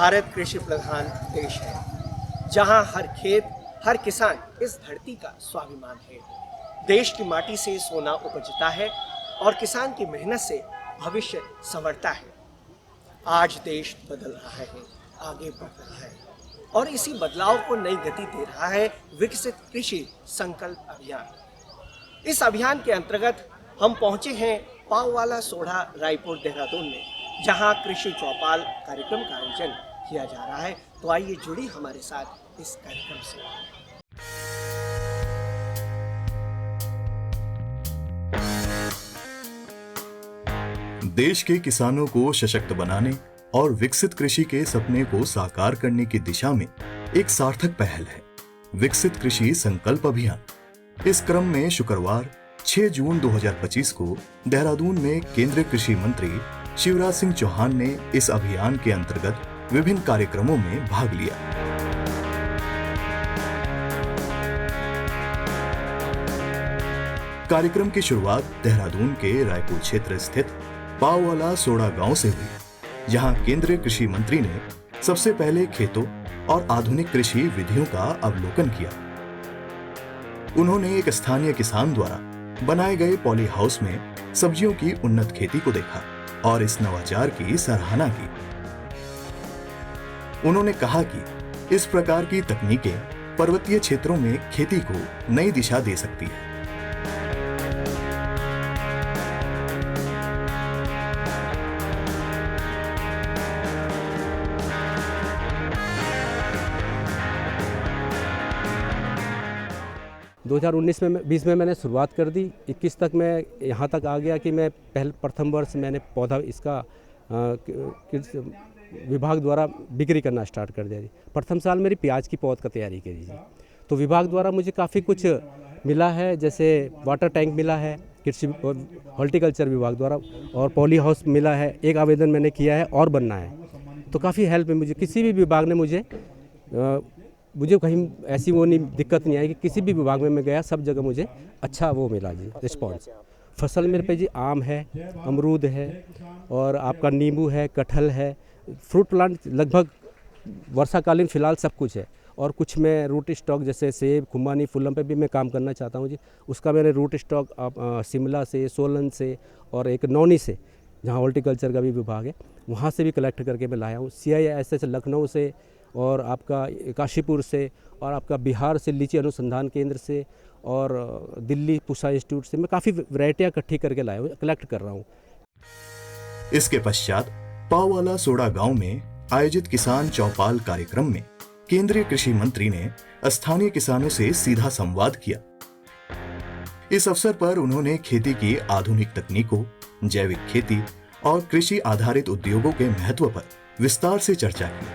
भारत कृषि प्रधान देश है, जहां हर खेत, हर किसान इस धरती का स्वाभिमान है। देश की माटी से सोना उपजता है और किसान की मेहनत से भविष्य संवरता है। आज देश बदल रहा है, आगे बढ़ रहा है और इसी बदलाव को नई गति दे रहा है विकसित कृषि संकल्प अभियान। इस अभियान के अंतर्गत हम पहुंचे हैं पाववाला सोढ़ा रायपुर देहरादून में, जहां कृषि चौपाल कार्यक्रम का आयोजन किया जा रहा है। तो आइए जुड़ी हमारे साथ इस कार्यक्रम से। देश के किसानों को सशक्त बनाने और विकसित कृषि के सपने को साकार करने की दिशा में एक सार्थक पहल है विकसित कृषि संकल्प अभियान। इस क्रम में शुक्रवार 6 जून 2025 को देहरादून में केंद्रीय कृषि मंत्री शिवराज सिंह चौहान ने इस अभियान के अंतर्गत विभिन्न कार्यक्रमों में भाग लिया। कार्यक्रम की शुरुआत देहरादून के रायपुर क्षेत्र स्थित पाववाला सोढ़ा गांव से हुई, जहां केंद्रीय कृषि मंत्री ने सबसे पहले खेतों और आधुनिक कृषि विधियों का अवलोकन किया। उन्होंने एक स्थानीय किसान द्वारा बनाए गए पॉली हाउस में सब्जियों की उन्नत खेती को देखा और इस नवाचार की सराहना की। उन्होंने कहा कि इस प्रकार की तकनीकें पर्वतीय क्षेत्रों में खेती को नई दिशा दे सकती है। दो 2019 में मैंने शुरुआत कर दी। 21 तक मैं यहाँ तक आ गया कि मैं प्रथम वर्ष मैंने पौधा इसका विभाग द्वारा बिक्री करना स्टार्ट कर दिया जी। प्रथम साल मेरी प्याज की पौध का तैयारी करी जी। तो विभाग द्वारा मुझे काफ़ी कुछ मिला है, जैसे वाटर टैंक मिला है कृषि हॉर्टिकल्चर विभाग द्वारा, और पॉली हाउस मिला है। एक आवेदन मैंने किया है और बनना है। तो काफ़ी हेल्प है मुझे। किसी भी विभाग ने मुझे कहीं ऐसी वो नहीं दिक्कत नहीं आई कि किसी भी विभाग में मैं गया, सब जगह मुझे अच्छा वो मिला जी रिस्पॉन्स। फसल मेरे पे जी आम है, अमरूद है और आपका नींबू है, कटहल है। फ्रूट प्लांट लगभग वर्षाकालीन फिलहाल सब कुछ है। और कुछ मैं रूट स्टॉक जैसे सेब, खुमानी, फुल्लम पे भी मैं काम करना चाहता हूँ जी। उसका मैंने रूट स्टॉक शिमला से, सोलन से और एक नौनी से, जहाँ हॉर्टिकल्चर का भी विभाग है, वहाँ से भी कलेक्ट करके मैं लाया हूँ। CISS लखनऊ से और आपका काशीपुर से और आपका बिहार से लीची अनुसंधान केंद्र से और दिल्ली पूसा इंस्टीट्यूट से मैं काफ़ी वैरायटियाँ इकट्ठी करके लाया हूँ, कलेक्ट कर रहा हूँ। इसके पश्चात पाववाला सोढ़ा गांव में आयोजित किसान चौपाल कार्यक्रम में केंद्रीय कृषि मंत्री ने स्थानीय किसानों से सीधा संवाद किया। इस अवसर पर उन्होंने खेती की आधुनिक तकनीकों, जैविक खेती और कृषि आधारित उद्योगों के महत्व पर विस्तार से चर्चा की।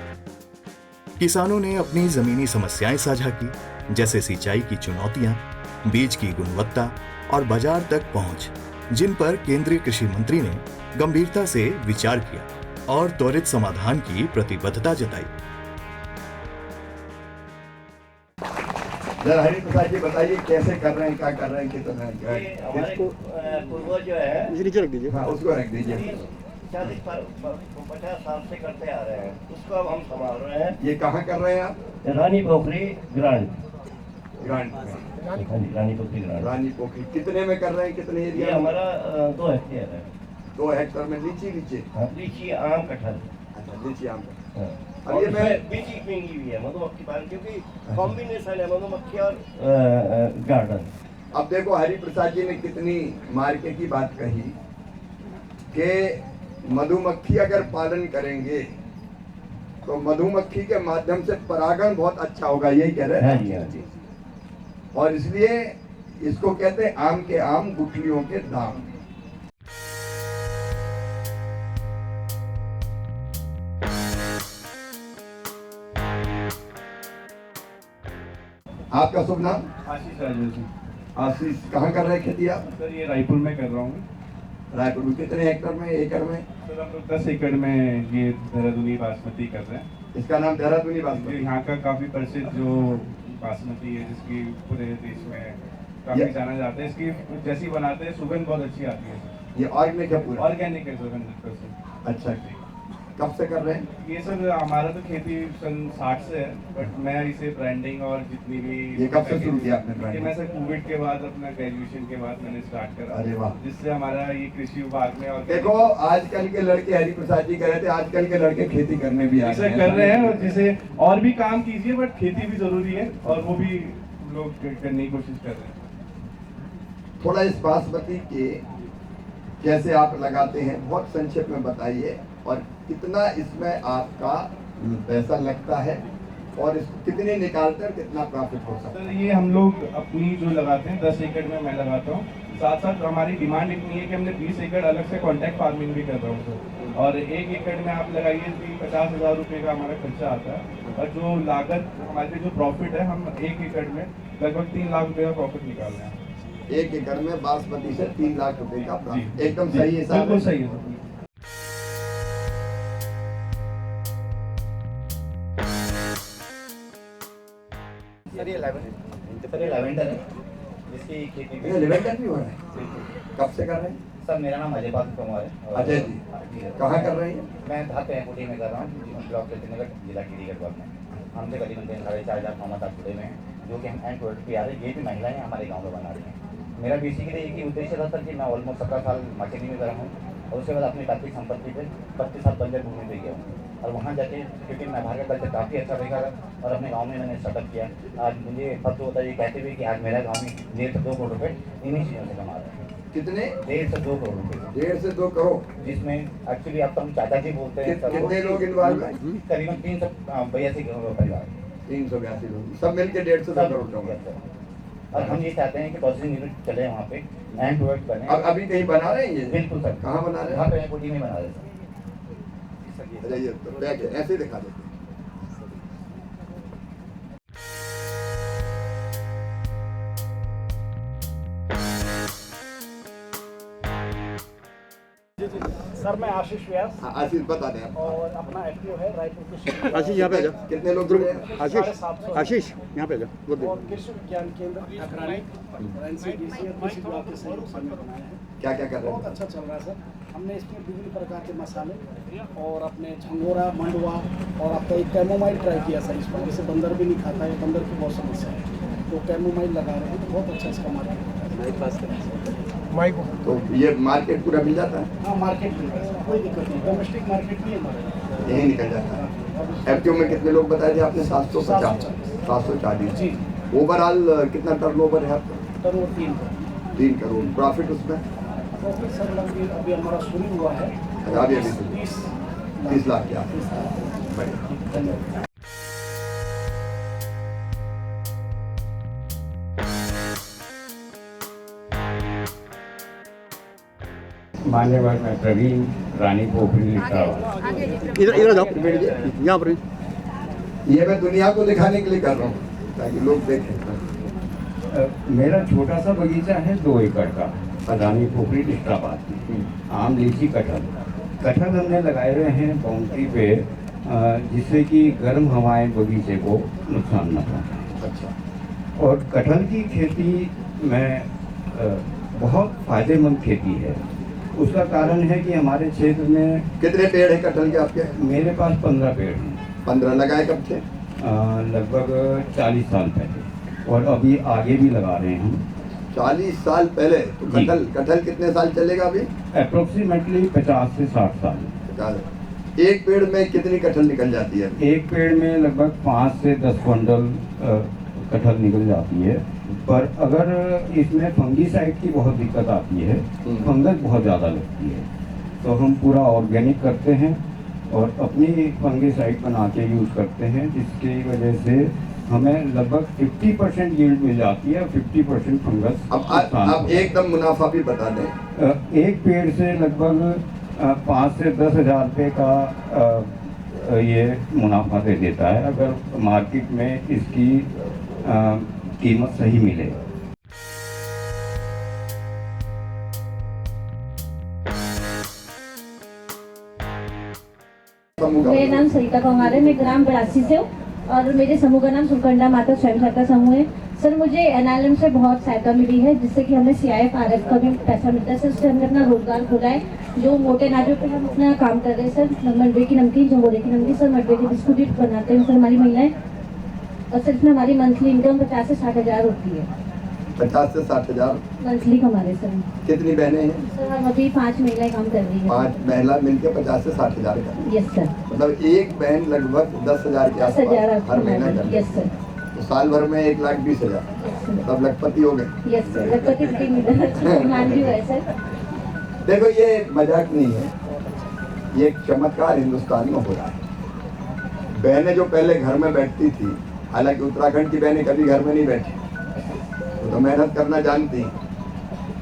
किसानों ने अपनी जमीनी समस्याएं साझा की, जैसे सिंचाई की चुनौतियां, बीज की गुणवत्ता और बाजार तक पहुंच, जिन पर केंद्रीय कृषि मंत्री ने गंभीरता से विचार किया और त्वरित समाधान की प्रतिबद्धता जताई। हरि प्रसाद जी बताइए कैसे कर रहे हैं, क्या कर रहे हैं, कितना इसको पूर्वज जो है नीचे रख दीजिए। हाँ उसको रख दीजिए। 50 साल से करते आ रहे हैं, उसको अब हम संभाल रहे हैं। ये कहाँ कर रहे हैं आप? रानी पोखरी ग्रांट रानी पोखरी कितने में कर रहे हैं, कितने ये एरिया? हमारा 2 हेक्टेयर है। 2 हेक्टेयर में लीची लीची, आम, कटहल। अच्छा लीची आम। अब ये मैं बीजी पिंगी भी है मधुमक्खी पालन, क्योंकि कॉम्बिनेशन है मधुमक्खी और गार्डन। अब देखो हरि प्रसाद जी ने कितनी मार्के की बात कही कि मधुमक्खी अगर पालन करेंगे तो मधुमक्खी के माध्यम से परागण बहुत अच्छा होगा, यही कह रहे हैं। हाँ जी। और इसलिए इसको कहते हैं आम के आम, गुठलियों के दाम। आपका शुभ नाम? आशीष राजेश जी। आशीष, कहाँ कर रहे हैं खेती आप? सर ये रायपुर में कर रहा हूँ। रायपुर में कितने हेक्टेयर में, एकड़ में? सर हम लोग 10 एकड़ में ये देहरादूनी बासमती कर रहे हैं। इसका नाम देहरादूनी बासमती। यहाँ का काफी प्रसिद्ध जो बासमती है, जिसकी पूरे देश में काफी जाना जाता है। इसकी जैसी बनाते हैं सुगंध बहुत अच्छी आती है। ये ऑर्गेनिक है पूरा? ऑर्गेनिक है सर 100%। अच्छा। कब से कर रहे हैं? ये सर हमारा तो खेती सन 60 से है, बट मैं इसे ब्रांडिंग और जितनी भी ये कब से शुरू किया आपने ये ब्रांडिंग? मैं सर कोविड के बाद अपना ग्रेजुएशन के बाद मैंने स्टार्ट करा। अरे वाह। जिससे हमारा ये कृषि विभाग में और देखो आजकल के लड़के, हरि प्रसाद जी कह रहे थे आजकल के लड़के खेती करने भी आ ऐसा कर रहे हैं, और जैसे और भी काम कीजिए, बट खेती भी जरूरी है और वो भी लोग करने की कोशिश कर रहे हैं। थोड़ा इस बासमती के कैसे आप लगाते हैं बहुत संक्षेप में बताइए, और कितना इसमें आपका पैसा लगता है और इसको कितने निकालते हैं, कितना प्रॉफिट हो सकता है? सर ये हम लोग अपनी जो लगाते हैं 10 एकड़ में मैं लगाता हूँ, साथ साथ हमारी डिमांड इतनी है कि हमने 20 एकड़ अलग से कॉन्ट्रैक्ट फार्मिंग भी कर रहा हूँ सर। और 1 एकड़ में आप लगाइए कि 50,000 रुपये का हमारा खर्चा आता है, और जो लागत हमारे जो प्रॉफिट है हम 1 एकड़ में लगभग 3 लाख रुपये का प्रॉफिट निकाल रहे हैं। 1 एकड़ में बासमती से 3 लाख रुपए का प्रॉफिट, जी, एकदम जी, सही हिसाब बिल्कुल है। सही है सर। सर ये लैवेंडर है जिसकी खेती ये लेवेंडर भी हो रहा है, कब से कर रहे हैं? सर मेरा नाम अजय पाल कुमार है। और- अजय जी, जी सर। कहाँ कर रहे हैं? मैं धार पेंकुटी में कर रहा हूँ, ब्लॉक श्रीनगर जिला गिरीगढ़ ब्लॉक में। हमसे करीबन 4,500 फार्मर आप जुड़े हुए हैं, जो कि हम एंड प्रोडक्ट भी आ रहे हैं। ये भी महिलाएं हमारे गाँव में बना रही हैं। मेरा बेसिकली एक ही उद्देश्य था सर कि मैं ऑलमोस्ट 17 साल मार्केटिंग में कर रहा हूँ, और उसके बाद अपनी तात्विक संपत्ति पे 25 साल बंजर भूमि पे गया हूँ। और वहाँ जाके क्योंकि मैं बाहर का कल्चर काफ़ी अच्छा देखा और अपने गांव में मैंने स्टार्टअप किया। आज मुझे फर्स्ट होता है ये कहते हुए कि आज मेरा गांव में 1.5 से 2 करोड़ रुपए इन्हीं चीज़ों से कमा रहा है। कितने? 1.5 से 2 करोड़ रुपए, 1.5 से 2 करोड़। जिसमें एक्चुअली आप तो हम चाचा जी बोलते हैं सर। कितने लोग इन्वॉल्व हैं? करीबन 382 परिवार, 382 लोग, सब मिलके 1.5 से 2 करोड़ का हुआ। और हम ये चाहते हैं कि प्रोसेसिंग यूनिट चले वहाँ पे, एंड प्रोडक्ट बने। अब अभी कहीं बना रहे हैं ये? बिल्कुल सर। कहाँ बना रहे हैं? यहाँ पे कोटी में बना रहे हैं सर। अच्छा ये तो बैग है, ऐसे ही दिखा देते हैं। सर मैं आशीष व्यास हाँ, आशीष बता दें आप। और अपना एफपीओ है रायपुर कृषि आशीष यहाँ पे आ जा। कितने लोग जुड़े हैं? आशीष 750 आशीष यहाँ पे आ जा। बोल दे। और कृषि विज्ञान केंद्र अखरानी और एनसीडीसी और कृषि विभाग के सहयोग से हमने बनाया है। क्या क्या कर रहे बहुत हैं? अच्छा चल रहा है सर। हमने इसमें विभिन्न प्रकार के मसाले और अपने झंगोरा, मंडवा और आपका एक कैमोमाइल ट्राई किया सर इसमें, जिसे बंदर भी नहीं खाता है, बंदर की बहुत समस्या है, तो कैमोमाइल लगा रहे हैं, तो बहुत अच्छा इसका मार्केट है। तो ये मार्केट पूरा मिल जाता है, हाँ मार्केट में कोई दिक्कत नहीं, डोमेस्टिक मार्केट नहीं है हमारे। यही निकल जाता है। एफटीओ में कितने लोग बताए थे आपने? 750, 740 जी। ओवरऑल कितना टर्नओवर है आपका? टर्नओवर 3 करोड़। प्रॉफिट उसमें? प्रॉफिट सर लगभग अभी हमारा शुरू हुआ है अभी 30 लाख के आसपास। 30 लाख। बढ़िया। धन्यवाद। मान्यवर मैं प्रवीण रानी पोखरी लिखा इधर जाओ, यहाँ पर। ये मैं दुनिया को दिखाने के लिए कर रहा हूँ ताकि लोग देखें। मेरा छोटा सा बगीचा है 2 एकड़ का, रानी पोखरी लिखराबाद में। आम, लीची, कटहल हमने लगाए हुए हैं बाउंड्री पे, जिससे कि गर्म हवाएं बगीचे को नुकसान न पहुँचाएं। अच्छा। और कटहल की खेती में बहुत फायदेमंद खेती है। उसका कारण है कि हमारे क्षेत्र में कितने पेड़ है कटहल के आपके? मेरे पास 15 पेड़ हैं। 15 लगाए कब थे? लगभग 40 साल पहले, और अभी आगे भी लगा रहे हैं हम। 40 साल पहले? तो जी। कटहल कितने साल चलेगा अभी? अप्रोक्सीमेटली 50 से 60 साल। 50। एक पेड़ में कितनी कटहल निकल जाती है? एक पेड़ में लगभग 5 से 10 क्विंटल कटहल निकल जाती है। पर अगर इसमें फंगीसाइड की बहुत दिक्कत आती है, फंगस बहुत ज़्यादा लगती है, तो हम पूरा ऑर्गेनिक करते हैं और अपनी फंगीसाइड बना के यूज़ करते हैं, जिसकी वजह से हमें लगभग 50% यील्ड मिल जाती है, 50% फंगस। अब एकदम मुनाफा भी बता दें। एक पेड़ से लगभग 5 से 10 हज़ार रुपये का ये मुनाफा दे देता है, अगर मार्केट में इसकी कीमत सही मिले। मेरा नाम सरिता कंगार है, मैं ग्राम 82 से हूँ और मेरे समूह का नाम सुरकंडा माता स्वयं सहायता समूह है। सर मुझे एनआरएलएम से बहुत सहायता मिली है, जिससे कि हमें CIF-RF का भी पैसा मिलता है सर। उससे हमने अपना रोजगार खोला है। जो मोटे अनाजों पे हम अपना काम कर रहे हैं सर, मलबे की नमकीन, झंगोरे की नमकीन सर, मलबे के बिस्कुट भी बनाते हैं सर हमारी महिलाएं। और सर इसमें हमारी मंथली इनकम 50 से 60 हज़ार होती है। 50 से 60 हज़ार मंथली कमा रहे सर। कितनी बहनें हैं? सर हम अभी 5 महिलाएं काम कर रही हैं। 5 महिला मिलकर 50 से 60 हज़ार का। Yes sir. मतलब एक बहन लगभग 10 हज़ार के 10 हज़ार आसपास हर महीना कर। Yes sir. तो साल भर में 1,20,000 तब लखपति हो गए। यस सर, लखपति भी हुआ है सर। देखो ये मजाक नहीं है, ये एक चमत्कार हिंदुस्तान में हो रहा है। बहनें जो पहले घर में बैठती थी, हालांकि उत्तराखंड की बहनें कभी घर में नहीं बैठी, वो तो मेहनत करना जानती हैं,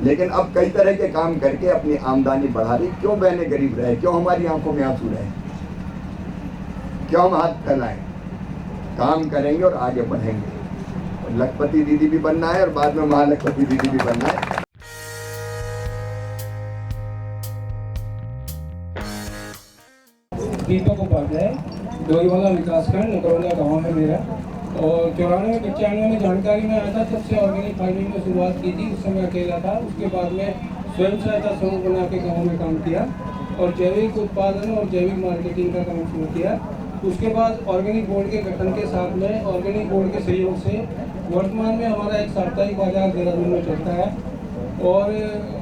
लेकिन अब कई तरह के काम करके अपनी आमदनी बढ़ा रही। क्यों बहनें गरीब रहे? क्यों हमारी आंखों में आंसू रहे? क्यों हम हाथ फैलाएं? काम करेंगे और आगे बढ़ेंगे। और लखपति दीदी भी बनना है और बाद में महालखपति दीदी भी बनना है। दीपक उपाध्याय, डोईवाला विकासखंड नकरौला गाँव है मेरा। और 94-95 में जानकारी में आया था, तब से ऑर्गेनिक फार्मिंग में शुरुआत की थी। उस समय अकेला था। उसके बाद में स्वयं सहायता समूह बना के गाँव में काम किया और जैविक उत्पादन और जैविक मार्केटिंग का काम शुरू किया। उसके बाद ऑर्गेनिक बोर्ड के गठन के साथ में ऑर्गेनिक बोर्ड के सहयोग से वर्तमान में हमारा एक साप्ताहिक बाजार देहरादून में चलता है और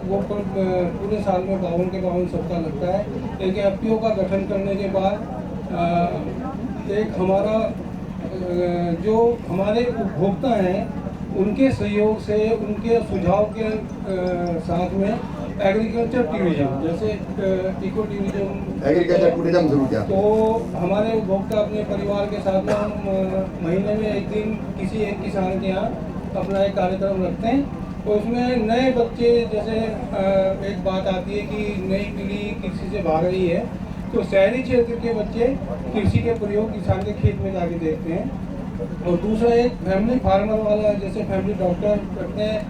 वो पूरे साल में 52 के 52 सप्ताह लगता है। एक FPO का गठन करने के बाद एक हमारा जो हमारे उपभोक्ता हैं उनके सहयोग से, उनके सुझाव के साथ में एग्रीकल्चर टूरिज्म, जैसे इको टूरिज्म, एग्रीकल्चर टूरिज्म शुरू किया। तो हमारे उपभोक्ता अपने परिवार के साथ में हम महीने में एक दिन किसी एक किसान के यहाँ अपना एक कार्यक्रम रखते हैं। तो उसमें नए बच्चे, जैसे एक बात आती है कि नई पीढ़ी कृषि से भाग रही है, तो शहरी क्षेत्र के बच्चे कृषि के प्रयोग किसान के खेत में जाके देखते हैं। और दूसरा एक फैमिली फार्मर वाला, जैसे फैमिली डॉक्टर करते हैं,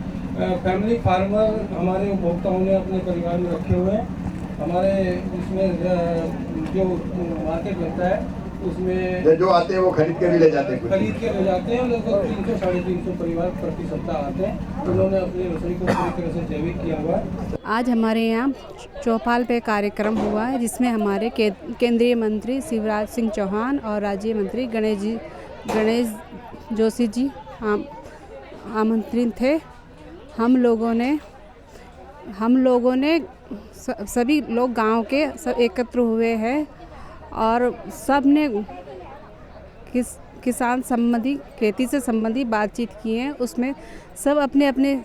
फैमिली फार्मर हमारे उपभोक्ताओं ने अपने परिवार में रखे हुए हैं। हमारे इसमें जो मार्केट लगता है उसमें जो आते हैं वो खरीद के भी ले जाते हैं। खरीद के ले जाते हैं। लगभग 300-350 परिवार प्रति सप्ताह आते हैं। उन्होंने अपनी रसोई को पूरी तरह से जैविक किया हुआ है। आज हमारे यहाँ चौपाल पे कार्यक्रम हुआ है, जिसमें हमारे केंद्रीय मंत्री शिवराज सिंह चौहान और राज्य मंत्री गणेश जोशी जी आमंत्रित थे। हम लोगों ने सभी लोग गांव के सब एकत्र हुए हैं और सब ने किसान संबंधी, खेती से संबंधी बातचीत की है। उसमें सब अपने अपने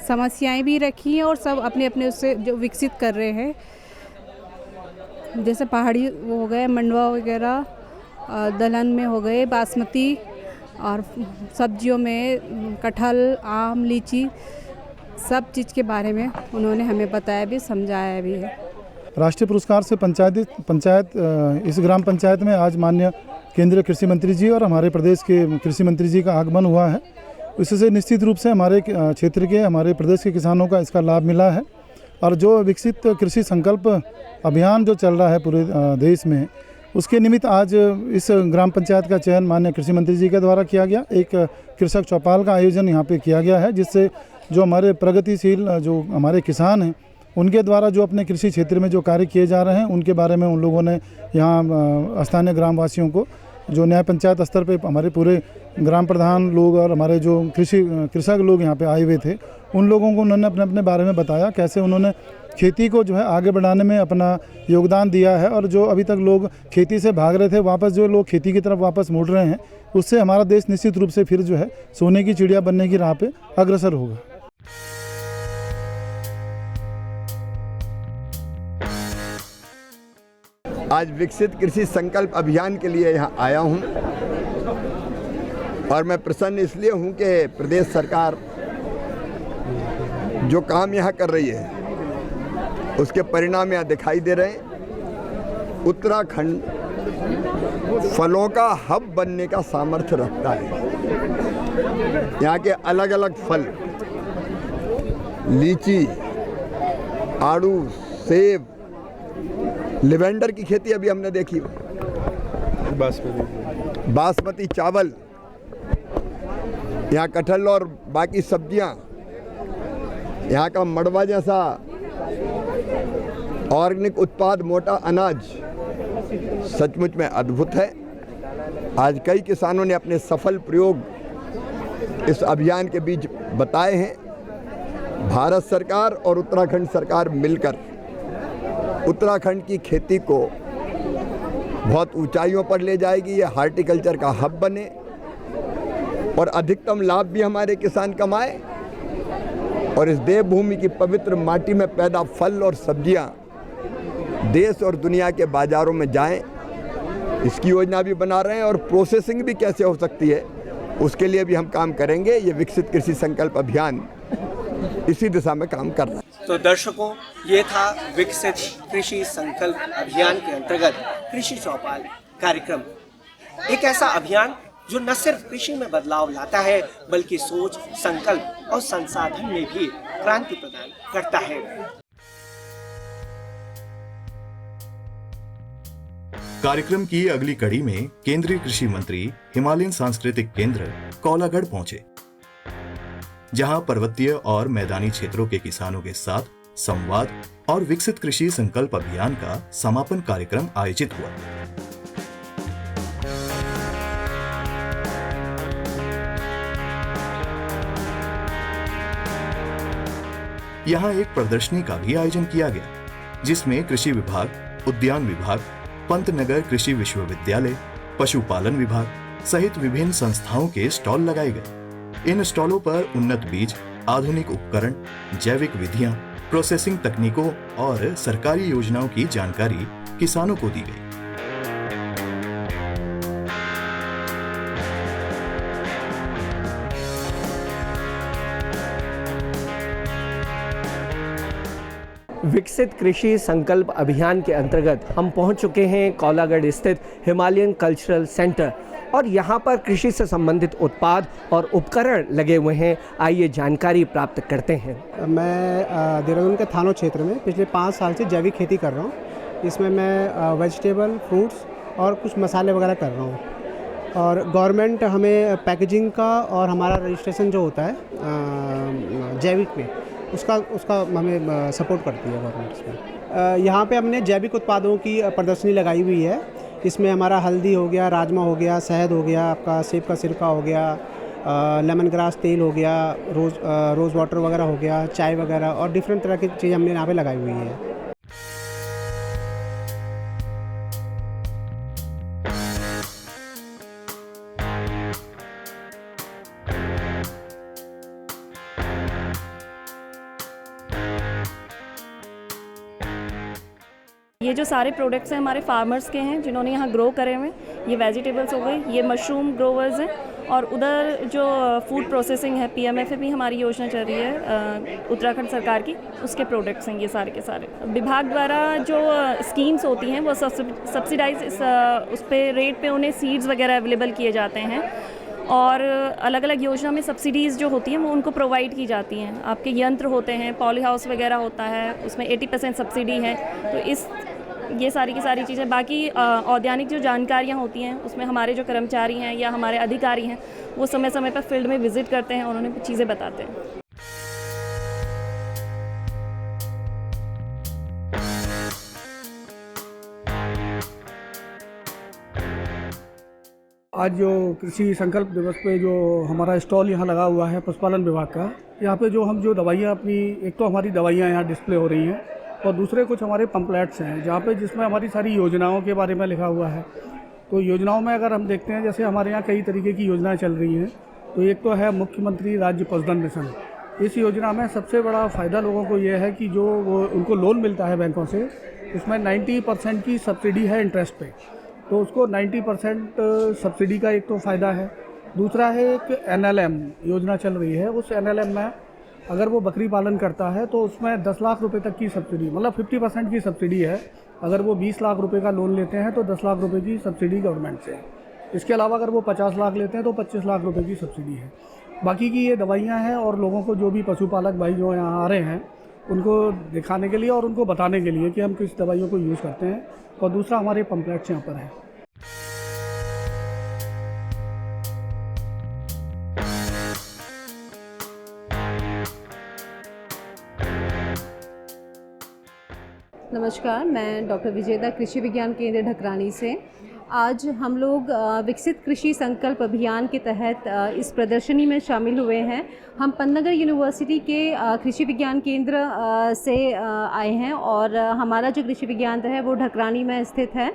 समस्याएं भी रखी हैं और सब अपने अपने उससे जो विकसित कर रहे हैं, जैसे पहाड़ी वो हो गए, मंडवा वगैरह, दलहन में हो गए बासमती, और सब्जियों में कटहल, आम, लीची, सब चीज़ के बारे में उन्होंने हमें बताया भी, समझाया भी है। राष्ट्रीय पुरस्कार से पंचायत इस ग्राम पंचायत में आज माननीय केंद्रीय कृषि मंत्री जी और हमारे प्रदेश के कृषि मंत्री जी का आगमन हुआ है। इससे निश्चित रूप से हमारे क्षेत्र के, हमारे प्रदेश के किसानों का इसका लाभ मिला है। और जो विकसित कृषि संकल्प अभियान जो चल रहा है पूरे देश में, उसके निमित्त आज इस ग्राम पंचायत का चयन माननीय कृषि मंत्री जी के द्वारा किया गया। एक कृषक चौपाल का आयोजन यहाँ पे किया गया है, जिससे जो हमारे प्रगतिशील जो हमारे किसान हैं, उनके द्वारा जो अपने कृषि क्षेत्र में जो कार्य किए जा रहे हैं, उनके बारे में उन लोगों ने यहाँ स्थानीय ग्रामवासियों को, जो न्याय पंचायत स्तर पे हमारे पूरे ग्राम प्रधान लोग और हमारे जो कृषक लोग यहाँ पे आए हुए थे, उन लोगों को उन्होंने अपने अपने बारे में बताया, कैसे उन्होंने खेती को जो है आगे बढ़ाने में अपना योगदान दिया है। और जो अभी तक लोग खेती से भाग रहे थे, वापस जो लोग खेती की तरफ वापस मुड़ रहे हैं, उससे हमारा देश निश्चित रूप से फिर जो है सोने की चिड़िया बनने की राह पे अग्रसर होगा। आज विकसित कृषि संकल्प अभियान के लिए यहाँ आया हूँ और मैं प्रसन्न इसलिए हूँ कि प्रदेश सरकार जो काम यहाँ कर रही है उसके परिणाम यहाँ दिखाई दे रहे हैं। उत्तराखंड फलों का हब बनने का सामर्थ्य रखता है। यहाँ के अलग अलग फल, लीची, आड़ू, सेब, लिवेंडर की खेती अभी हमने देखी, बासमती चावल, यहाँ कटहल और बाकी सब्जियाँ, यहाँ का मड़वा जैसा ऑर्गेनिक उत्पाद, मोटा अनाज सचमुच में अद्भुत है। आज कई किसानों ने अपने सफल प्रयोग इस अभियान के बीच बताए हैं। भारत सरकार और उत्तराखंड सरकार मिलकर उत्तराखंड की खेती को बहुत ऊंचाइयों पर ले जाएगी। ये हार्टिकल्चर का हब बने और अधिकतम लाभ भी हमारे किसान कमाए और इस देवभूमि की पवित्र माटी में पैदा फल और सब्जियां देश और दुनिया के बाज़ारों में जाएं। इसकी योजना भी बना रहे हैं और प्रोसेसिंग भी कैसे हो सकती है उसके लिए भी हम काम करेंगे। ये विकसित कृषि संकल्प अभियान इसी दिशा में काम कर रहा है। तो दर्शकों, ये था विकसित कृषि संकल्प अभियान के अंतर्गत कृषि चौपाल कार्यक्रम। एक ऐसा अभियान जो न सिर्फ कृषि में बदलाव लाता है बल्कि सोच, संकल्प और संसाधन में भी क्रांति प्रदान करता है। कार्यक्रम की अगली कड़ी में केंद्रीय कृषि मंत्री हिमालयन सांस्कृतिक केंद्र कौलागढ़ पहुंचे, जहां पर्वतीय और मैदानी क्षेत्रों के किसानों के साथ संवाद और विकसित कृषि संकल्प अभियान का समापन कार्यक्रम आयोजित हुआ। यहां एक प्रदर्शनी का भी आयोजन किया गया, जिसमें कृषि विभाग, उद्यान विभाग, पंतनगर कृषि विश्वविद्यालय, पशुपालन विभाग सहित विभिन्न संस्थाओं के स्टॉल लगाए गए। इन स्टॉलों पर उन्नत बीज, आधुनिक उपकरण, जैविक विधियां, प्रोसेसिंग तकनीकों और सरकारी योजनाओं की जानकारी किसानों को दी गई। विकसित कृषि संकल्प अभियान के अंतर्गत हम पहुंच चुके हैं कौलागढ़ स्थित हिमालयन कल्चरल सेंटर और यहां पर कृषि से संबंधित उत्पाद और उपकरण लगे हुए हैं। आइए जानकारी प्राप्त करते हैं। मैं देहरादून के थानो क्षेत्र में पिछले 5 साल से जैविक खेती कर रहा हूँ। इसमें मैं वेजिटेबल, फ्रूट्स और कुछ मसाले वगैरह कर रहा हूँ और गवर्नमेंट हमें पैकेजिंग का और हमारा रजिस्ट्रेशन जो होता है जैविक में उसका हमें सपोर्ट करती है गवर्नमेंट इसमें। यहाँ पे हमने जैविक उत्पादों की प्रदर्शनी लगाई हुई है। इसमें हमारा हल्दी हो गया, राजमा हो गया, शहद हो गया, आपका सेब का सिरका हो गया, लेमन ग्रास तेल हो गया, रोज़ वाटर वगैरह हो गया, चाय वगैरह और डिफरेंट तरह की चीज़ हमने यहाँ पे लगाई हुई है। ये जो सारे प्रोडक्ट्स हैं हमारे फार्मर्स के हैं जिन्होंने यहाँ ग्रो करे हुए। ये वेजिटेबल्स हो गई, ये मशरूम ग्रोवर्स हैं और उधर जो फूड प्रोसेसिंग है PMF भी हमारी योजना चल रही है उत्तराखंड सरकार की, उसके प्रोडक्ट्स हैं ये सारे के सारे। विभाग द्वारा जो स्कीम्स होती हैं वो सब्सिडाइज उस पे रेट पे उन्हें सीड्स वगैरह अवेलेबल किए जाते हैं और अलग अलग योजना में सब्सिडीज़ जो होती हैं वो उनको प्रोवाइड की जाती हैं। आपके यंत्र होते हैं, पॉली हाउस वगैरह होता है, उसमें 80% सब्सिडी है। तो ये सारी की सारी चीज़ें, बाकी औद्यानिक जो जानकारियाँ होती हैं उसमें हमारे जो कर्मचारी हैं या हमारे अधिकारी हैं वो समय समय पर फील्ड में विज़िट करते हैं और उन्हें चीज़ें बताते हैं। आज जो कृषि संकल्प दिवस पे जो हमारा स्टॉल यहाँ लगा हुआ है पशुपालन विभाग का, यहाँ पे जो हम जो दवाइयाँ अपनी, एक तो हमारी दवाइयाँ यहाँ डिस्प्ले हो रही हैं और दूसरे कुछ हमारे पम्पलेट्स हैं जहाँ पे जिसमें हमारी सारी योजनाओं के बारे में लिखा हुआ है। तो योजनाओं में अगर हम देखते हैं, जैसे हमारे यहाँ कई तरीके की योजनाएं चल रही हैं, तो एक तो है मुख्यमंत्री राज्य पशुधन मिशन। इस योजना में सबसे बड़ा फ़ायदा लोगों को ये है कि जो वो उनको लोन मिलता है बैंकों से, उसमें 90% की सब्सिडी है इंटरेस्ट पे, तो उसको 90% सब्सिडी का एक तो फ़ायदा है। दूसरा है एक NLM योजना चल रही है, उस NLM में अगर वो बकरी पालन करता है तो उसमें 10 लाख रुपए तक की सब्सिडी, मतलब 50% की सब्सिडी है। अगर वो 20 लाख रुपए का लोन लेते हैं तो 10 लाख रुपए की सब्सिडी गवर्नमेंट से। इसके अलावा अगर वो 50 लाख लेते हैं तो 25 लाख रुपए की सब्सिडी है। बाकी की ये दवाइयाँ हैं और लोगों को जो भी पशुपालक भाई जो यहाँ आ रहे हैं उनको दिखाने के लिए और उनको बताने के लिए कि हम किस दवाइयों को यूज़ करते हैं। और दूसरा हमारे पम्पलेट्स यहाँ पर हैं। नमस्कार, मैं डॉक्टर विजेता कृषि विज्ञान केंद्र ढकरानी से। आज हम लोग विकसित कृषि संकल्प अभियान के तहत इस प्रदर्शनी में शामिल हुए हैं। हम पंतनगर यूनिवर्सिटी के कृषि विज्ञान केंद्र से आए हैं और हमारा जो कृषि विज्ञान है वो ढकरानी में स्थित है।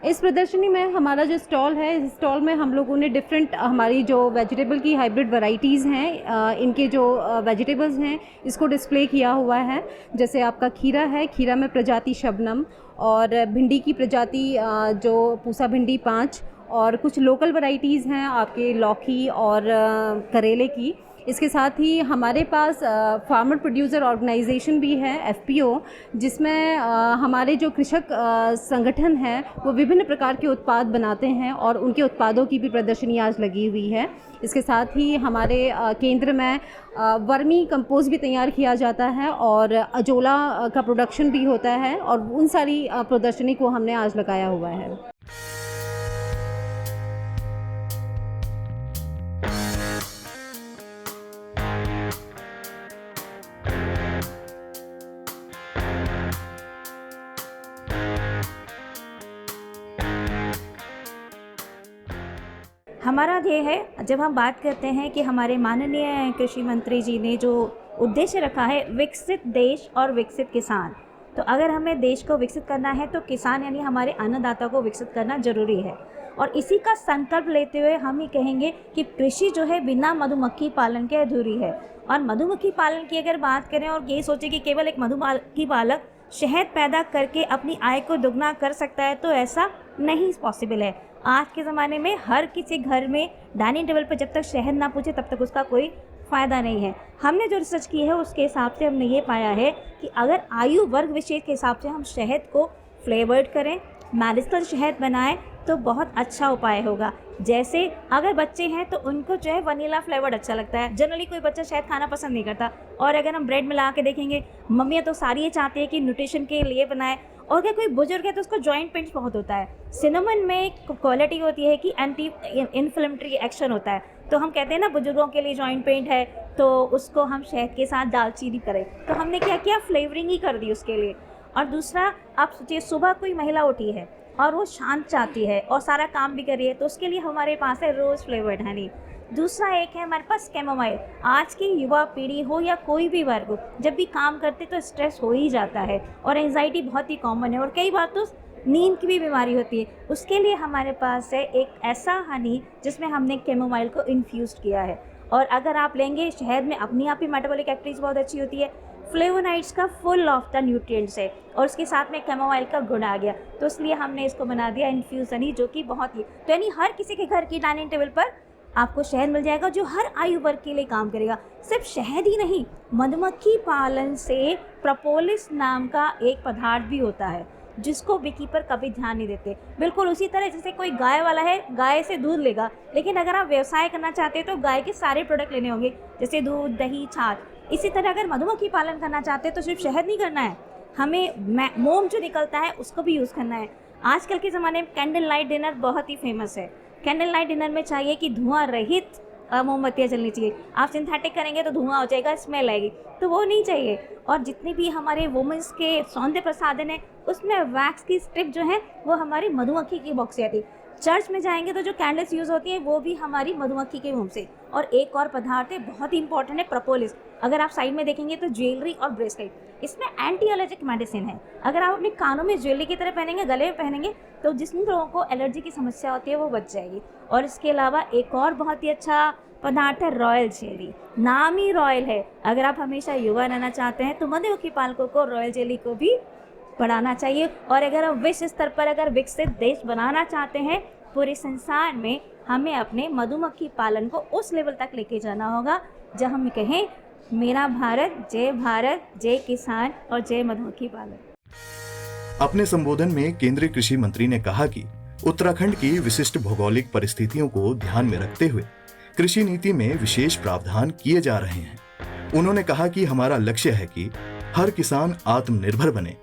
इस प्रदर्शनी में हमारा जो स्टॉल है, इस स्टॉल में हम लोगों ने डिफरेंट हमारी जो वेजिटेबल की हाइब्रिड वैरायटीज़ हैं, इनके जो वेजिटेबल्स हैं इसको डिस्प्ले किया हुआ है। जैसे आपका खीरा है, खीरा में प्रजाति शबनम, और भिंडी की प्रजाति जो पूसा भिंडी 5, और कुछ लोकल वैरायटीज़ हैं आपके लौकी और करेले की। इसके साथ ही हमारे पास फार्मर प्रोड्यूसर ऑर्गेनाइजेशन भी है, FPO, जिसमें हमारे जो कृषक संगठन हैं वो विभिन्न प्रकार के उत्पाद बनाते हैं और उनके उत्पादों की भी प्रदर्शनी आज लगी हुई है। इसके साथ ही हमारे केंद्र में वर्मी कंपोस्ट भी तैयार किया जाता है और अजोला का प्रोडक्शन भी होता है, और उन सारी प्रदर्शनी को हमने आज लगाया हुआ है। हमारा ध्येय है, जब हम बात करते हैं कि हमारे माननीय कृषि मंत्री जी ने जो उद्देश्य रखा है विकसित देश और विकसित किसान, तो अगर हमें देश को विकसित करना है तो किसान यानी हमारे अन्नदाता को विकसित करना जरूरी है। और इसी का संकल्प लेते हुए हम ही कहेंगे कि कृषि जो है बिना मधुमक्खी पालन के अधूरी है। और मधुमक्खी पालन की अगर बात करें और ये सोचें कि केवल एक मधुमक्खी पालक शहद पैदा करके अपनी आय को दुगना कर सकता है, तो ऐसा नहीं पॉसिबल है। आज के ज़माने में हर किसी घर में डाइनिंग टेबल पर जब तक शहद ना पूछे तब तक उसका कोई फ़ायदा नहीं है। हमने जो रिसर्च की है उसके हिसाब से हमने ये पाया है कि अगर आयु वर्ग विशेष के हिसाब से हम शहद को फ्लेवर्ड करें, मेडिसिनल शहद बनाएं, तो बहुत अच्छा उपाय होगा। जैसे अगर बच्चे हैं तो उनको जो है वनीला फ्लेवर्ड अच्छा लगता है, जनरली कोई बच्चा शहद खाना पसंद नहीं करता। और अगर हम ब्रेड मिला के देखेंगे, मम्मियाँ तो सारी ये चाहती है कि न्यूट्रिशन के लिए बनाए। और अगर कोई बुजुर्ग है तो उसको जॉइंट पेन्स बहुत होता है। सिनेमन में एक क्वालिटी होती है कि एंटी इन्फ्लेमेटरी एक्शन होता है, तो हम कहते हैं ना बुजुर्गों के लिए जॉइंट पेन है तो उसको हम शहद के साथ दालचीनी करें। तो हमने क्या किया, फ्लेवरिंग ही कर दी उसके लिए। और दूसरा, आप सोचिए सुबह कोई महिला उठी है और वो शांत चाहती है और सारा काम भी कर रही है, तो उसके लिए हमारे पास है रोज़ फ्लेवर्ड हनी। दूसरा एक है हमारे पास कैमोमाइल। आज की युवा पीढ़ी हो या कोई भी वर्ग हो, जब भी काम करते तो स्ट्रेस हो ही जाता है और एंजाइटी बहुत ही कॉमन है, और कई बार तो नींद की भी बीमारी होती है। उसके लिए हमारे पास है एक ऐसा हनी जिसमें हमने कैमोमाइल को इन्फ्यूज़ किया है। और अगर आप लेंगे, शहद में अपनी आप ही मेटाबॉलिक एक्टिविटीज़ बहुत अच्छी होती है, फ्लेवोनाइड्स का फुल ऑफ द न्यूट्रिएंट्स है, और उसके साथ में कैमोमाइल का गुण आ गया, तो इसलिए हमने इसको बना दिया इन्फ्यूज़ हनी, जो कि बहुत ही, तो यानी हर किसी के घर की डाइनिंग टेबल पर आपको शहद मिल जाएगा जो हर आयु वर्ग के लिए काम करेगा। सिर्फ शहद ही नहीं, मधुमक्खी पालन से प्रोपोलिस नाम का एक पदार्थ भी होता है जिसको बीकीपर कभी ध्यान नहीं देते। बिल्कुल उसी तरह जैसे कोई गाय वाला है, गाय से दूध लेगा, लेकिन अगर आप व्यवसाय करना चाहते हैं तो गाय के सारे प्रोडक्ट लेने होंगे, जैसे दूध, दही, छाछ। इसी तरह अगर मधुमक्खी पालन करना चाहते हैं तो सिर्फ शहद नहीं करना है, हमें मोम जो निकलता है उसको भी यूज़ करना है। आजकल के ज़माने में कैंडल लाइट डिनर बहुत ही फेमस है। कैंडल लाइट डिनर में चाहिए कि धुआं रहित मोमबत्तियाँ जलनी चाहिए। आप सिंथेटिक करेंगे तो धुआं हो जाएगा, स्मेल आएगी, तो वो नहीं चाहिए। और जितनी भी हमारे वुमेंस के सौंदर्य प्रसाधन है उसमें वैक्स की स्ट्रिप जो है वो हमारी मधुमक्खी की बॉक्स से आती है। चर्च में जाएंगे तो जो कैंडल्स यूज़ होती हैं वो भी हमारी मधुमक्खी के मोम से। और एक और पदार्थ है बहुत ही इंपॉर्टेंट है, प्रोपोलिस। अगर आप साइड में देखेंगे तो ज्वेलरी और ब्रेसलेट, इसमें एंटी एलर्जिक मेडिसिन है। अगर आप अपने कानों में ज्वेलरी की तरह पहनेंगे, गले में पहनेंगे, तो जिन लोगों को एलर्जी की समस्या होती है वो बच जाएगी। और इसके अलावा एक और बहुत ही अच्छा पदार्थ है रॉयल जेली। नाम ही रॉयल है। अगर आप हमेशा युवा रहना चाहते हैं तो मधुमक्खी पालकों को रॉयल जेली को भी बढ़ाना चाहिए। और अगर हम विश्व स्तर पर अगर विकसित देश बनाना चाहते हैं पूरे संसार में, हमें अपने मधुमक्खी पालन को उस लेवल तक लेके जाना होगा जहां हम कहें मेरा भारत, जय किसान और जय मधुमक्खी पालन। अपने संबोधन में केंद्रीय कृषि मंत्री ने कहा कि उत्तराखंड की विशिष्ट भौगोलिक परिस्थितियों को ध्यान में रखते हुए कृषि नीति में विशेष प्रावधान किए जा रहे हैं। उन्होंने कहा कि हमारा लक्ष्य है कि हर किसान आत्मनिर्भर बने।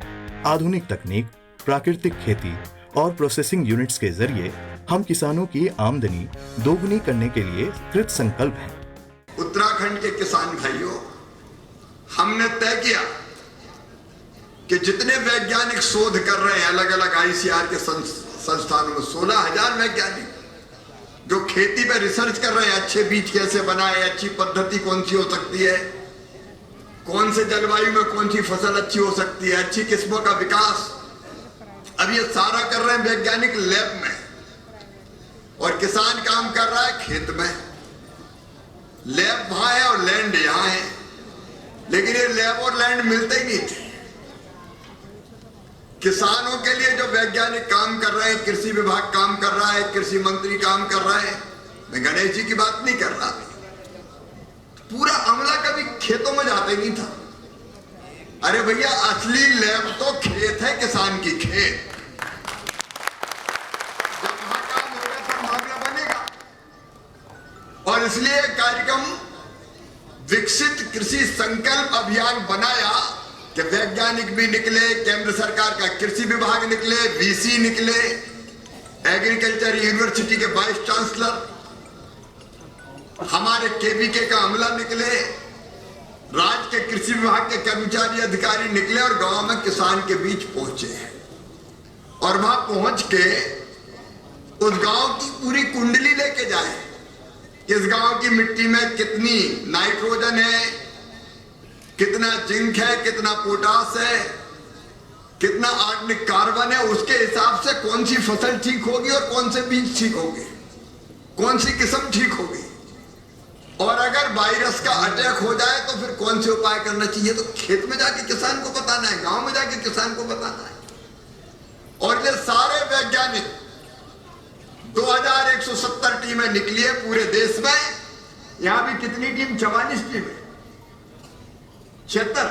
आधुनिक तकनीक, प्राकृतिक खेती और प्रोसेसिंग यूनिट्स के जरिए हम किसानों की आमदनी दोगुनी करने के लिए कृत संकल्प हैं। उत्तराखंड के किसान भाइयों, हमने तय किया कि जितने वैज्ञानिक शोध कर रहे हैं अलग अलग आईसीआर के संस्थानों में 16,000 वैज्ञानिक जो खेती पे रिसर्च कर रहे हैं, अच्छे बीज कैसे बनाए, अच्छी पद्धति कौन सी हो सकती है, कौन से जलवायु में कौन सी फसल अच्छी हो सकती है, अच्छी किस्मों का विकास, अब ये सारा कर रहे हैं वैज्ञानिक लैब में। और किसान काम कर रहा है खेत में। लैब वहां है और लैंड यहां है, लेकिन ये लैब और लैंड मिलते ही नहीं थे। किसानों के लिए जो वैज्ञानिक काम कर रहे हैं, कृषि विभाग काम कर रहा है, कृषि मंत्री काम कर रहा है, मैं गणेश जी की बात नहीं कर रहा, पूरा अमला कभी खेतों में जाते नहीं था। अरे भैया असली लैब तो खेत है, किसान की खेत। जब वहां काम होगा तब मामला बनेगा। और इसलिए कार्यक्रम विकसित कृषि संकल्प अभियान बनाया कि वैज्ञानिक भी निकले, केंद्र सरकार का कृषि विभाग निकले, वीसी निकले, एग्रीकल्चर यूनिवर्सिटी के वाइस चांसलर, हमारे केवीके का अमला निकले, राज्य के कृषि विभाग के कर्मचारी अधिकारी निकले और गांव में किसान के बीच पहुंचे। और वहां पहुंच के उस गांव की पूरी कुंडली लेके जाए, इस गांव की मिट्टी में कितनी नाइट्रोजन है, कितना जिंक है, कितना पोटास है, कितना आर्गेनिक कार्बन है, उसके हिसाब से कौन सी फसल ठीक होगी और कौन से बीज ठीक होंगे, कौन सी किस्म ठीक होगी। और अगर वायरस का अटैक हो जाए तो फिर कौन से उपाय करना चाहिए, तो खेत में जाके किसान को बताना है, गांव में जाके किसान को बताना है। और ये सारे वैज्ञानिक 2170 टीमें निकली है पूरे देश में। यहां भी कितनी टीम, 44 टीमें, 75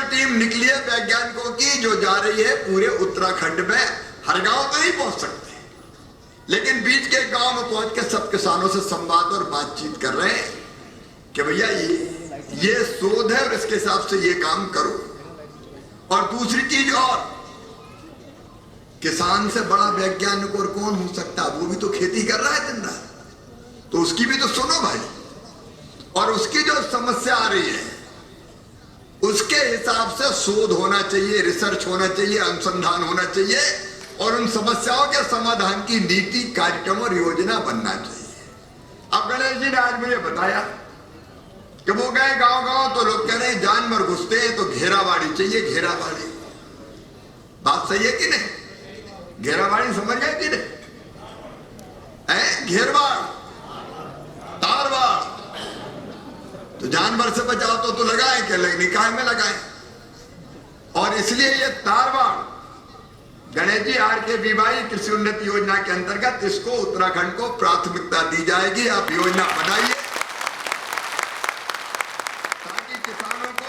टीम निकली है वैज्ञानिकों की, जो जा रही है पूरे उत्तराखंड में। हर गांव तो नहीं पहुंच सकते, लेकिन बीच के गांव में पहुंच के सब किसानों से संवाद और बातचीत कर रहे हैं कि भैया ये शोध है और इसके हिसाब से ये काम करो। और दूसरी चीज, और किसान से बड़ा वैज्ञानिक और कौन हो सकता है, वो भी तो खेती कर रहा है दिन रात, तो उसकी भी तो सुनो भाई। और उसकी जो समस्या आ रही है उसके हिसाब से शोध होना चाहिए, रिसर्च होना चाहिए, अनुसंधान होना चाहिए, और उन समस्याओं के समाधान की नीति, कार्यक्रम और योजना बनना चाहिए। अब गणेश जी ने आज मुझे बताया कि वो गए गांव गांव, तो लोग कह रहे हैं जानवर घुसते हैं तो घेराबाड़ी चाहिए, घेराबाड़ी। बात सही है कि नहीं? घेराबाड़ी समझ गए कि नहीं? घेरबाड़, तारबाड़, तो जानवर से बचाओ तो लगाए क्या, निकाय में लगाए। और इसलिए ये तारबाड़ गणेश जी RKVY कृषि उन्नति योजना के अंतर्गत इसको उत्तराखंड को प्राथमिकता दी जाएगी। आप योजना बनाइए ताकि किसानों को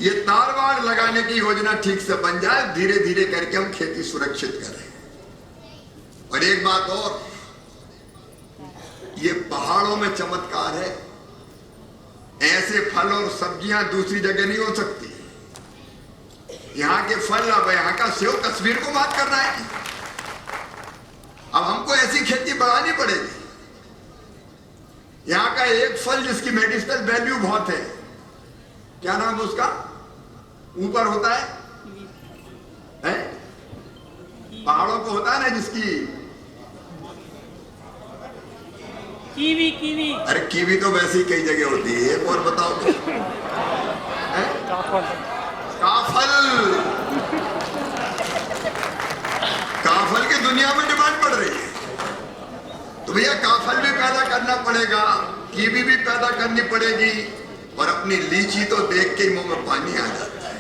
ये तारबाड़ लगाने की योजना ठीक से बन जाए, धीरे धीरे करके हम खेती सुरक्षित करें। और एक बात और, ये पहाड़ों में चमत्कार है, ऐसे फल और सब्जियां दूसरी जगह नहीं हो सकती। यहाँ के फल, अब यहाँ का सेव कश्मीर को मात करना है, अब हमको ऐसी खेती बढ़ानी पड़ेगी। यहाँ का एक फल जिसकी मेडिसिनल वैल्यू बहुत है, क्या नाम है उसका, ऊपर होता है? पहाड़ों को होता है ना जिसकी, कीवी। कीवी, अरे कीवी तो वैसे ही कई जगह होती है, एक और बताओ। काफल की दुनिया में डिमांड बढ़ रही है, तो भैया काफल भी पैदा करना पड़ेगा, कीवी भी पैदा करनी पड़ेगी। और अपनी लीची तो देख के मुंह में पानी आ जाता है।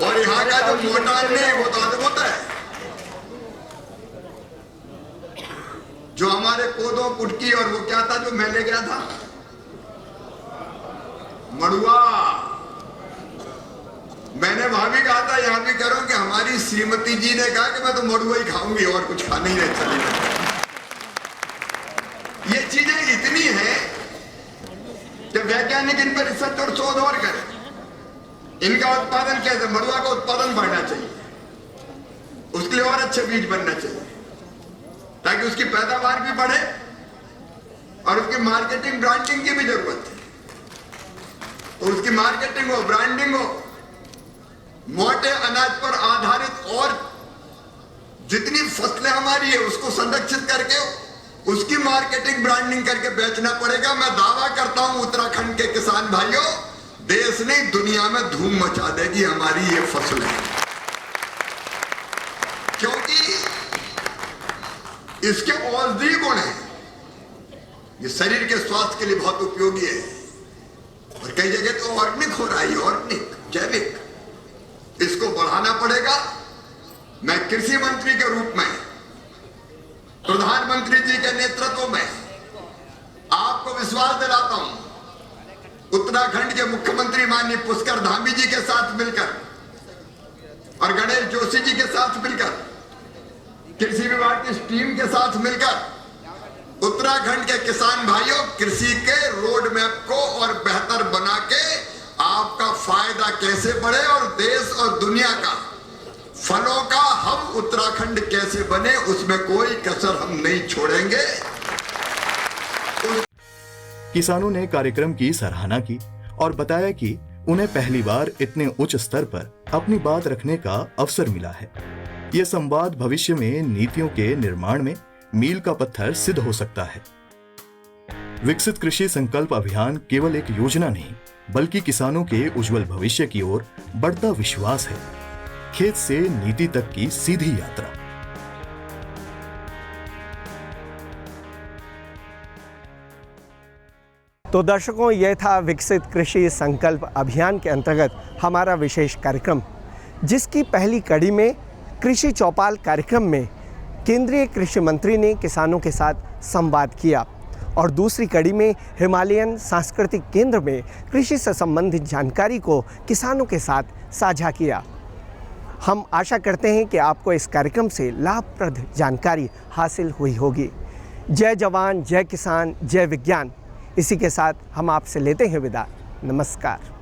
और यहाँ का जो मोटा नहीं, वो तो अदब होता है। जो हमारे कोदो कुटकी और वो क्या था जो मैं ले गया था, मड़ुआ, मैंने वहां भी कहा था, यहां भी करूं कि हमारी श्रीमती जी ने कहा कि मैं तो मड़ुआ ही खाऊंगी और कुछ खाना ही नहीं चलेगा। ये चीजें इतनी हैं कि वैज्ञानिक इन पर रिसर्च और शोध और करें। इनका उत्पादन कैसे, मड़ुआ का उत्पादन बढ़ना चाहिए, उसके लिए और अच्छे बीज बनना चाहिए ताकि उसकी पैदावार भी बढ़े और उसकी मार्केटिंग ब्रांडिंग की भी जरूरत है। तो उसकी मार्केटिंग हो, ब्रांडिंग हो, मोटे अनाज पर आधारित और जितनी फसलें हमारी है उसको संरक्षित करके उसकी मार्केटिंग ब्रांडिंग करके बेचना पड़ेगा। मैं दावा करता हूं उत्तराखंड के किसान भाइयों, देश नहीं दुनिया में धूम मचा देगी हमारी ये फसलें, क्योंकि इसके औषधीय गुण हैं, ये शरीर के स्वास्थ्य के लिए बहुत उपयोगी है। और कई जगह तो ऑर्गेनिक हो रहा है, ऑर्गेनिक जैविक, इसको बढ़ाना पड़ेगा। मैं कृषि मंत्री के रूप में प्रधानमंत्री जी के नेतृत्व में आपको विश्वास दिलाता हूं, उत्तराखंड के मुख्यमंत्री माननीय पुष्कर धामी जी के साथ मिलकर और गणेश जोशी जी के साथ मिलकर, कृषि विभाग की टीम के साथ मिलकर उत्तराखंड के किसान भाइयों कृषि के रोड मैप को और बेहतर बना के आपका फायदा कैसे बढ़े और देश और दुनिया का फलों का हम उत्तराखंड कैसे बने, उसमें कोई कसर हम नहीं छोड़ेंगे। किसानों ने कार्यक्रम की सराहना की और बताया कि उन्हें पहली बार इतने उच्च स्तर पर अपनी बात रखने का अवसर मिला है। यह संवाद भविष्य में नीतियों के निर्माण में मील का पत्थर सिद्ध हो सकता है। विकसित कृषि संकल्प अभियान केवल एक योजना नहीं, बल्कि किसानों के उज्जवल भविष्य की ओर बढ़ता विश्वास है। खेत से नीति तक की सीधी यात्रा। तो दर्शकों, यह था विकसित कृषि संकल्प अभियान के अंतर्गत हमारा विशेष कार्यक्रम, जिसकी पहली कड़ी में कृषि चौपाल कार्यक्रम में केंद्रीय कृषि मंत्री ने किसानों के साथ संवाद किया और दूसरी कड़ी में हिमालयन सांस्कृतिक केंद्र में कृषि से संबंधित जानकारी को किसानों के साथ साझा किया। हम आशा करते हैं कि आपको इस कार्यक्रम से लाभप्रद जानकारी हासिल हुई होगी। जय जवान, जय किसान, जय विज्ञान। इसी के साथ हम आपसे लेते हैं विदा। नमस्कार।